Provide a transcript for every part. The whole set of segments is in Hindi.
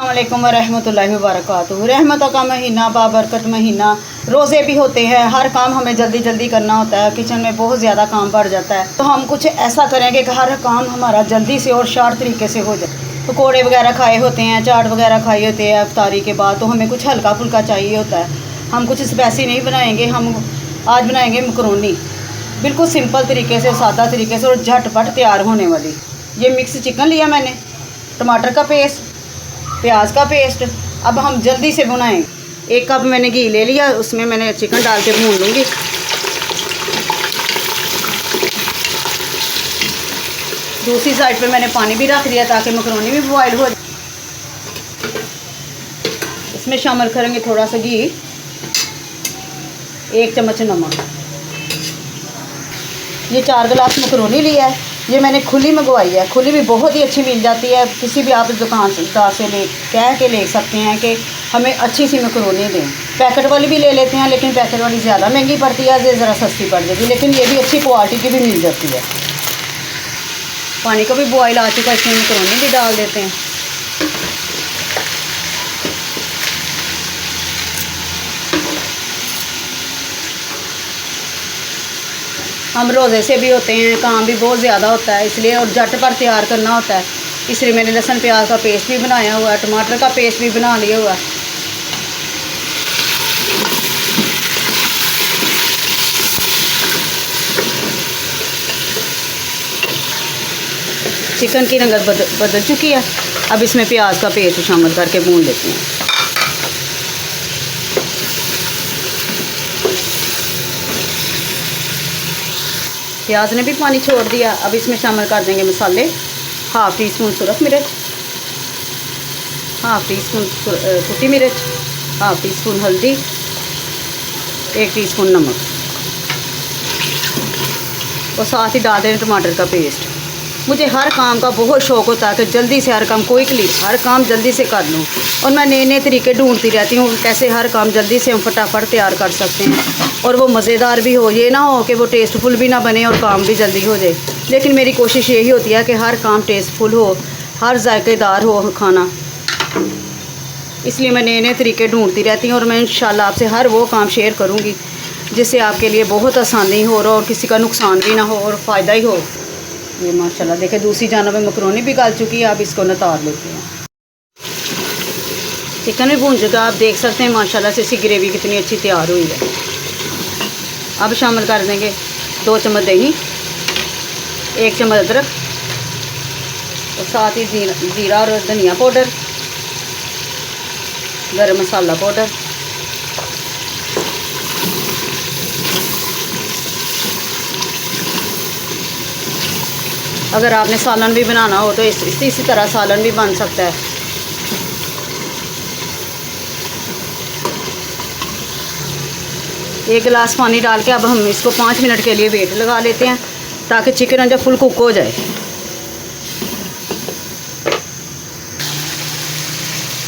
अस्सलामुअलैकुम वरहमतुल्लाहि वबरकातुहू। रहमतों का महीना, बाबरकत महीना, रोज़े भी होते हैं। हर काम हमें जल्दी जल्दी करना होता है। किचन में बहुत ज़्यादा काम बढ़ जाता है, तो हम कुछ ऐसा करेंगे कि हर काम हमारा जल्दी से और शार्ट तरीके से हो जाए। पकौड़े वगैरह खाए होते हैं, चाट वगैरह खाए होते हैं इफ्तारी के बाद, तो हमें कुछ हल्का फुल्का चाहिए होता है। हम कुछ स्पाइसी नहीं बनाएंगे, हम आज बनाएंगे मकरोनी, बिल्कुल सिंपल तरीके से, सादा तरीके से और झटपट तैयार होने वाली। ये मिक्स चिकन लिया मैंने, टमाटर का पेस्ट, प्याज का पेस्ट। अब हम जल्दी से बनाएंगे। 1 कप मैंने घी ले लिया, उसमें मैंने चिकन डाल के भून लूँगी। दूसरी साइड पे मैंने पानी भी रख दिया ताकि मकरोनी भी बॉयल हो जाए। इसमें शामिल करेंगे थोड़ा सा घी, 1 चम्मच नमक। ये 4 गिलास मकरोनी लिया है। ये मैंने खुली मंगवाई है। खुली भी बहुत ही अच्छी मिल जाती है। किसी भी आप दुकानदार से कह के ले सकते हैं कि हमें अच्छी सी मकरोनी दें। पैकेट वाली भी ले लेते हैं, लेकिन पैकेट वाली ज़्यादा महंगी पड़ती है, ये ज़रा सस्ती पड़ जाती है, लेकिन ये भी अच्छी क्वालिटी की भी मिल जाती है। पानी का भी बॉयल आ चुका है, इसमें मकरोनी भी डाल देते हैं। हम रोज़े से भी होते हैं, काम भी बहुत ज़्यादा होता है, इसलिए और झटपट तैयार करना होता है, इसलिए मैंने लहसुन प्याज का पेस्ट भी बनाया हुआ है, टमाटर का पेस्ट भी बना लिया हुआ है। चिकन की रंगत बदल चुकी है। अब इसमें प्याज का पेस्ट शामिल करके भून लेते हैं। प्याज ने भी पानी छोड़ दिया। अब इसमें शामिल कर देंगे मसाले। 1/2 टीस्पून सुरख मिर्च, 1/2 टीस्पून कुटी मिर्च, 1/2 टीस्पून हल्दी, 1 टीस्पून नमक, और साथ ही डाल दें टमाटर का पेस्ट। मुझे हर काम का बहुत शौक़ होता है कि जल्दी से हर काम, हर काम जल्दी से कर लूँ, और मैं नए नए तरीके ढूंढती रहती हूँ कैसे हर काम जल्दी से हम फटाफट तैयार कर सकते हैं और वो मज़ेदार भी हो। ये ना हो कि वो टेस्टफुल भी ना बने और काम भी जल्दी हो जाए, लेकिन मेरी कोशिश यही होती है कि हर काम टेस्टफुल हो, हर जायकेदार हो खाना। इसलिए मैं नए नए तरीके ढूंढती रहती हूँ और मैं इंशाल्लाह आपसे हर वो काम शेयर करूँगी जिससे आपके लिए बहुत आसानी हो और किसी का नुकसान भी ना हो और फ़ायदा ही हो। ये माशाल्लाह देखें, दूसरी जानब में मकरोनी भी गल चुकी है। आप इसको नितार लेते हैं। चिकन भी भून चुका, आप देख सकते हैं माशाल्लाह से इसकी ग्रेवी कितनी अच्छी तैयार हुई है। अब शामिल कर देंगे 2 चम्मच दही, 1 चम्मच अदरक, और साथ ही जीरा और धनिया पाउडर, गरम मसाला पाउडर, अगर आपने सालन भी बनाना हो तो इसी तरह सालन भी बन सकता है। एक गिलास पानी डाल के अब हम इसको 5 मिनट के लिए वेट लगा लेते हैं ताकि चिकन जब फुल कुक हो जाए।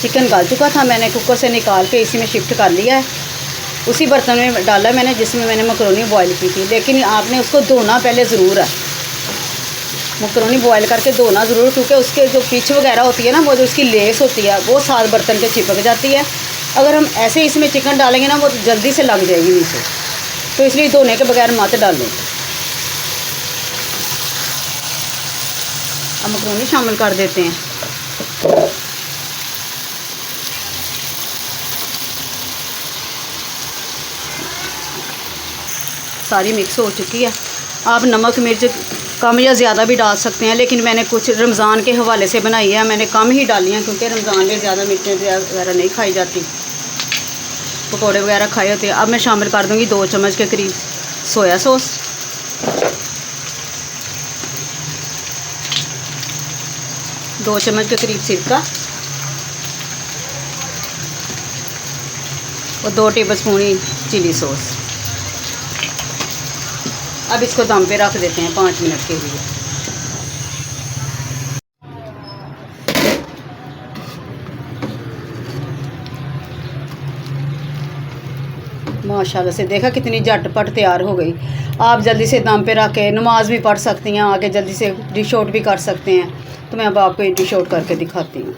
चिकन गल चुका था, मैंने कुकर से निकाल के इसी में शिफ्ट कर लिया है। उसी बर्तन में डाला मैंने जिसमें मैंने मकरोनी बॉयल की थी, लेकिन आपने उसको धोना पहले ज़रूर है। मकरोनी बॉयल करके धोना ज़रूर, क्योंकि उसके जो पिच वगैरह होती है ना, वो जो उसकी लेस होती है वो साथ बर्तन के चिपक जाती है। अगर हम ऐसे इसमें चिकन डालेंगे ना, वो जल्दी से लग जाएगी नीचे, तो इसलिए धोने के बगैर मत डालें। अब मकरोनी शामिल कर देते हैं। सारी मिक्स हो चुकी है। आप नमक मिर्च कम या ज़्यादा भी डाल सकते हैं, लेकिन मैंने कुछ रमज़ान के हवाले से बनाई है, मैंने कम ही डाली हैं क्योंकि रमज़ान में ज़्यादा मिर्चें वगैरह नहीं खाई जाती, पकौड़े वगैरह खाए होते हैं। अब मैं शामिल कर दूँगी 2 चम्मच के करीब सोया सॉस, 2 चम्मच के करीब सिरका, और 2 टेबलस्पून ही चिली सॉस। अब इसको दम पे रख देते हैं 5 मिनट के लिए। माशाल्लाह से देखा कितनी झटपट तैयार हो गई। आप जल्दी से दम पे रख के नमाज भी पढ़ सकती हैं, आगे जल्दी से डिश आउट भी कर सकते हैं। तो मैं अब आपको डिश आउट करके दिखाती हूँ।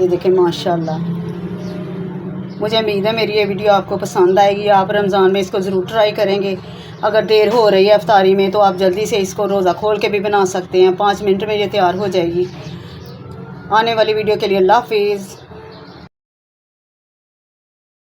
ये देखें माशाल्लाह। मुझे उम्मीद है मेरी ये वीडियो आपको पसंद आएगी। आप रमज़ान में इसको ज़रूर ट्राई करेंगे। अगर देर हो रही है इफ्तारी में तो आप जल्दी से इसको रोज़ा खोल के भी बना सकते हैं। 5 मिनट में ये तैयार हो जाएगी। आने वाली वीडियो के लिए अल्लाह हाफिज़।